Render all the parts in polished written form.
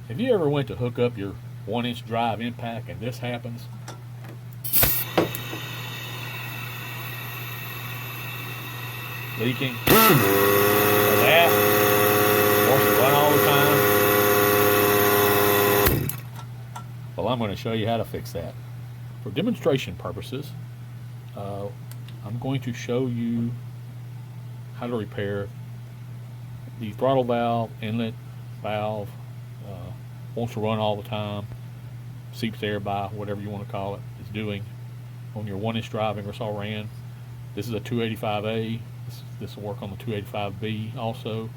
If you ever went to hook up your 1-inch drive impact and this happens, leaking, or that, wants to run all the time, well, I'm going to show you how to fix that. For demonstration purposes, I'm going to show you how to repair the throttle valve, inlet valve, wants to run all the time, seeps air by, whatever you want to call it, is doing on your 1-inch drive Ingersoll Rand. This is a 285A. This will work on the 285B also.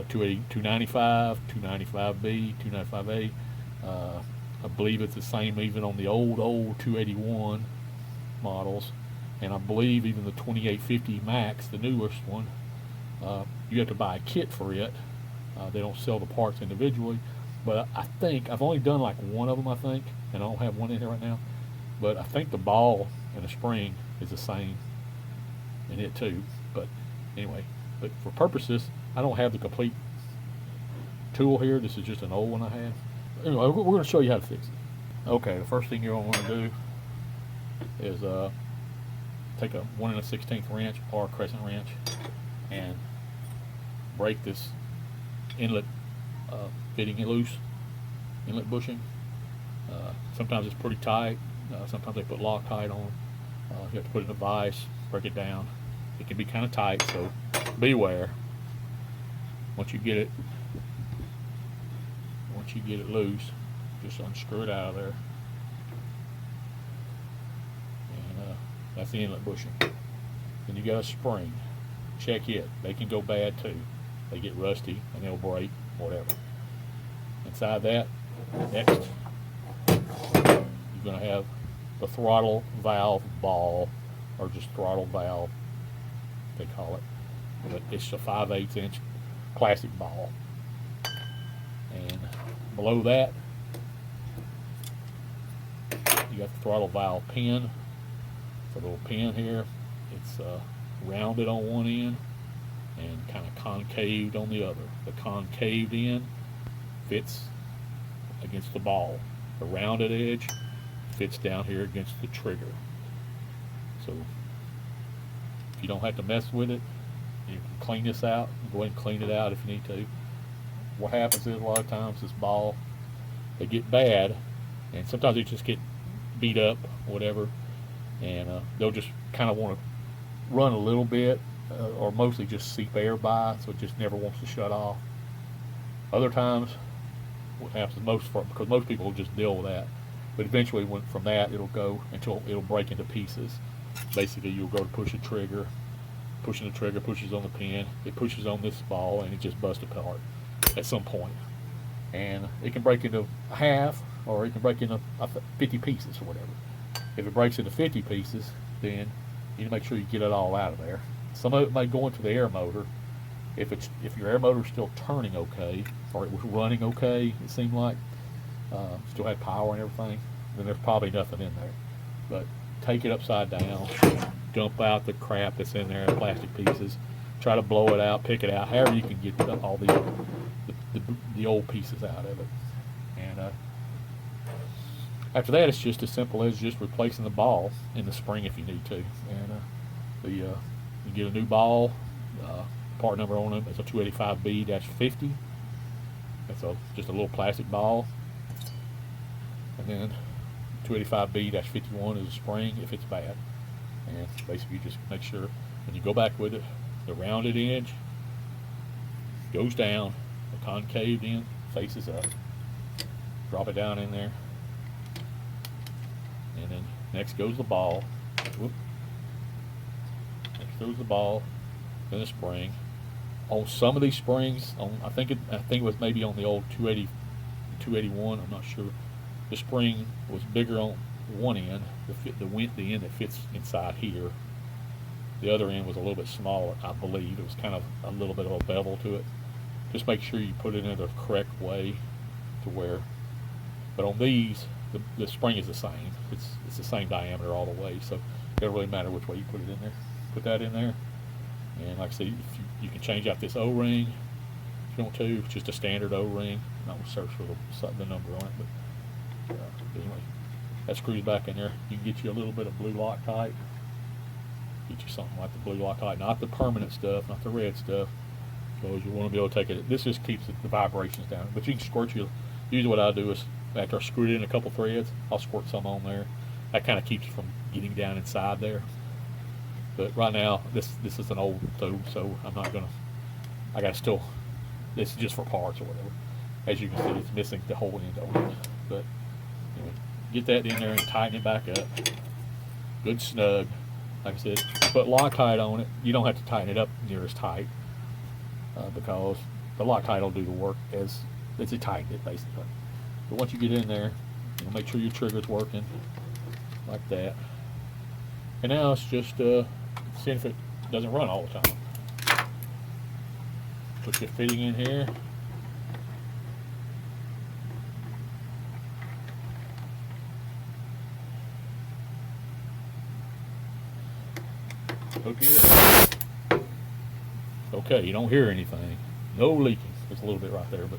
295, 295B, 295A. I believe it's the same even on the old 281 models, and I believe even the 285B Max, the newest one, you have to buy a kit for it. They don't sell the parts individually, but I think I've only done like one of them, I think, and I don't have one in here right now, but I think the ball and the spring is the same in it too. But anyway, but for purposes, I don't have the complete tool here. This is just an old one I had. Anyway, we're going to show you how to fix it. Okay, the first thing you're going to want to do is take a 1 1/16 wrench or crescent wrench and break this inlet fitting loose, inlet bushing. Sometimes it's pretty tight. Sometimes they put Loctite on. You have to put it in a vise, break it down. It can be kind of tight, so beware. Once you get it loose, just unscrew it out of there. And that's the inlet bushing. Then you got a spring. Check it. They can go bad too. They get rusty and they'll break, whatever. Inside that, next, you're going to have the throttle valve ball, or just throttle valve, they call it. But it's a 5/8 inch plastic ball. And below that, you got the throttle valve pin. It's a little pin here. It's rounded on one end and kind of concaved on the other. The concaved end fits against the ball. The rounded edge fits down here against the trigger. So if you don't have to mess with it, you can clean this out. Go ahead and clean it out if you need to. What happens is a lot of times this ball, they get bad, and sometimes they just get beat up, whatever, and they'll just kind of want to run a little bit, or mostly just seep air by, so it just never wants to shut off. Other times, what happens because most people will just deal with that, but eventually from that it'll go until it'll break into pieces. Basically, you'll go to push a trigger, pushing the trigger pushes on the pin, it pushes on this ball, and it just busts apart at some point. And it can break into half, or it can break into 50 pieces or whatever. If it breaks into 50 pieces, then you need to make sure you get it all out of there. Some of it may go into the air motor. If your air motor is still turning okay, or it was running okay, it seemed like, still had power and everything, then there's probably nothing in there. But take it upside down, dump out the crap that's in there in plastic pieces, try to blow it out, pick it out, however you can get all the old pieces out of it. And after that, it's just as simple as just replacing the ball in the spring if you need to. And you get a new ball. Part number on it is a 285B-50. That's just a little plastic ball. And then 285B-51 is a spring if it's bad. And basically, you just make sure when you go back with it, the rounded edge goes down, the concaved end faces up. Drop it down in there, and then next goes the ball. Next goes the ball, then the spring. On some of these springs, I think it was maybe on the old 281. I'm not sure. The spring was bigger on one end, the end that fits inside here. The other end was a little bit smaller, I believe. It was kind of a little bit of a bevel to it. Just make sure you put it in the correct way to where. But on these, the spring is the same. It's the same diameter all the way, so it doesn't really matter which way you put it in there. Put that in there, and like I said, you can change out this O-ring if you want to. It's just a standard O-ring. not gonna search for the number on it, but anyway, that screws back in there. You can get you a little bit of blue Loctite. Get you something like the blue Loctite, not the permanent stuff, not the red stuff, because you want to be able to take it. This just keeps the vibrations down. But you can squirt you. Usually, what I do is after I screw it in a couple threads, I'll squirt some on there. That kind of keeps you from getting down inside there. But right now, this is an old stove, so I'm not gonna. I got still. This is just for parts or whatever. As you can see, it's missing the whole end of it. But anyway, get that in there and tighten it back up. Good snug. Like I said, put Loctite on it. You don't have to tighten it up near as tight because the Loctite will do the work as it tightened it basically. But once you get in there, make sure your trigger's working like that. And now it's just seeing if it doesn't run all the time. Put your fitting in here. Hook it. Okay, you don't hear anything. No leaking. Just a little bit right there, but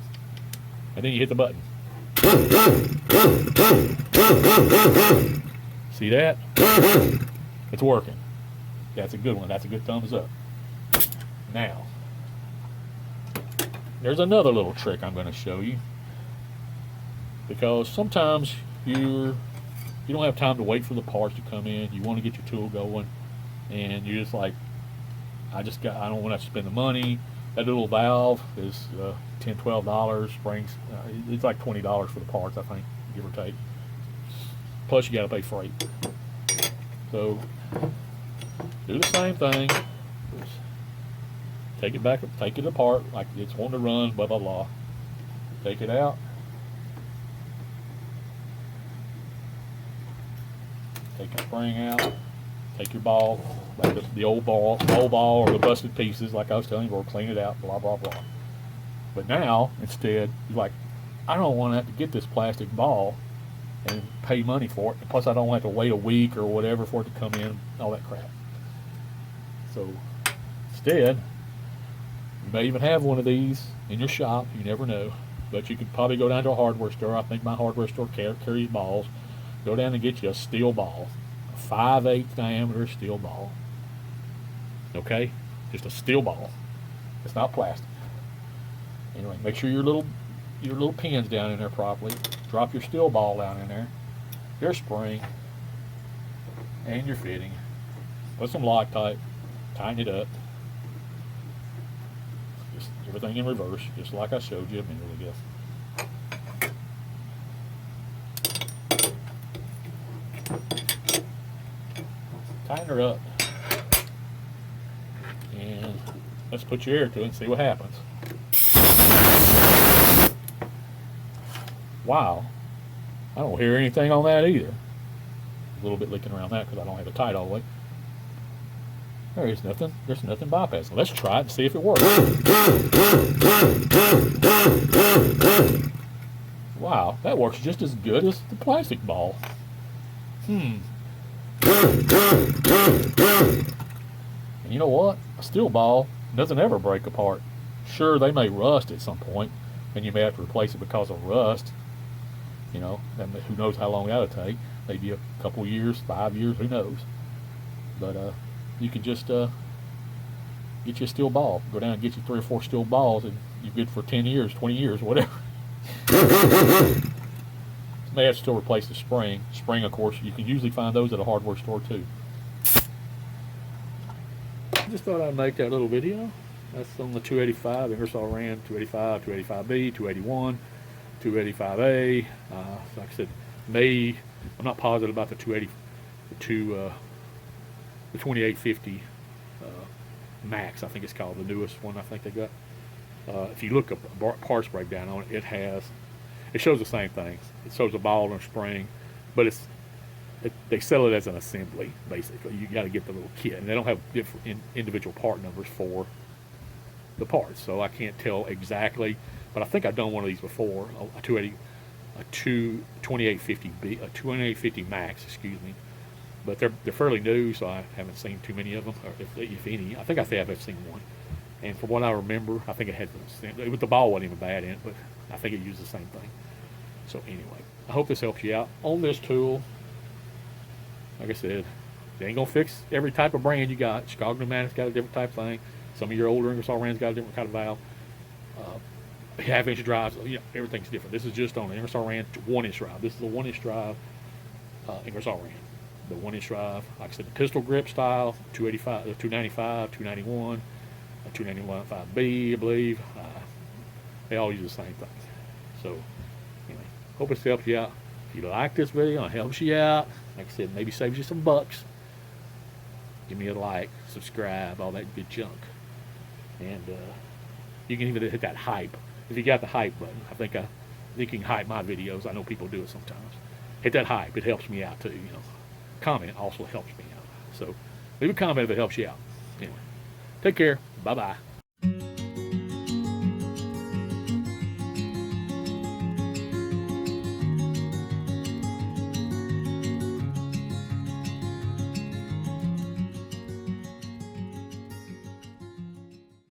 and then you hit the button. See that? It's working. That's a good one. That's a good thumbs up. Now, there's another little trick I'm going to show you, because sometimes you don't have time to wait for the parts to come in. You want to get your tool going, and you're just like, I don't want to spend the money. That little valve is $10, $12. Springs, it's like $20 for the parts, I think, give or take. Plus, you got to pay freight. So, do the same thing. Just take it back, take it apart like it's wanting to run. Blah blah blah. Take it out. Take your spring out. Take your ball, like the old ball or the busted pieces, like I was telling you, or clean it out, blah, blah, blah. But now, instead, you're like, I don't want to have to get this plastic ball and pay money for it. And plus, I don't have to wait a week or whatever for it to come in, all that crap. So, instead, you may even have one of these in your shop. You never know. But you could probably go down to a hardware store. I think my hardware store carries balls. Go down and get you a steel ball. 5/8 diameter steel ball. Okay? Just a steel ball. It's not plastic. Anyway, make sure your little pin's down in there properly. Drop your steel ball down in there. Your spring. And your fitting. Put some Loctite. Tighten it up. Just everything in reverse, just like I showed you a minute ago. Tighten her up, and let's put your air to it and see what happens. Wow, I don't hear anything on that either. A little bit leaking around that because I don't have it tight all the way. There is nothing. There's nothing bypassing. Let's try it and see if it works. Wow, that works just as good as the plastic ball. And you know what? A steel ball doesn't ever break apart. Sure, they may rust at some point, and you may have to replace it because of rust. You know, and who knows how long that'll take? Maybe a couple years, 5 years, who knows? But you can just get you a steel ball. Go down and get you 3 or 4 steel balls, and you're good for 10 years, 20 years, whatever. May have to still replace the spring. Spring, of course, you can usually find those at a hardware store too. I just thought I'd make that little video. That's on the 285, Ingersoll Rand, 285, 285B, 281, 285A. Like I said, I'm not positive about the 2850 Max, I think it's called, the newest one I think they got. If you look up parts breakdown on it, it shows the same things. It shows a ball and a spring, but they sell it as an assembly, basically. You got to get the little kit, and they don't have different individual part numbers for the parts, so I can't tell exactly. But I think I've done one of these before, a 2850 Max, excuse me. But they're fairly new, so I haven't seen too many of them, or if any. I think I've seen one. And from what I remember, I think it had the ball wasn't even bad in it, but I think it uses the same thing. So anyway, I hope this helps you out on this tool. Like I said, they ain't gonna fix every type of brand you got. Chicago Pneumatic's got a different type thing. Some of your older Ingersoll Rand's got a different kind of valve. Half-inch drives, everything's different. This is just on an Ingersoll Rand 1-inch drive. This is a 1-inch drive Ingersoll Rand. The 1-inch drive, like I said, the pistol grip style, 285, 295, 291, 295B, I believe. They all use the same thing. So, anyway, hope this helps you out. If you like this video, it helps you out. Like I said, maybe saves you some bucks. Give me a like, subscribe, all that good junk. And you can even hit that hype. If you got the hype button, I think you can hype my videos. I know people do it sometimes. Hit that hype. It helps me out too. Comment also helps me out. So leave a comment if it helps you out. Anyway, take care. Bye-bye.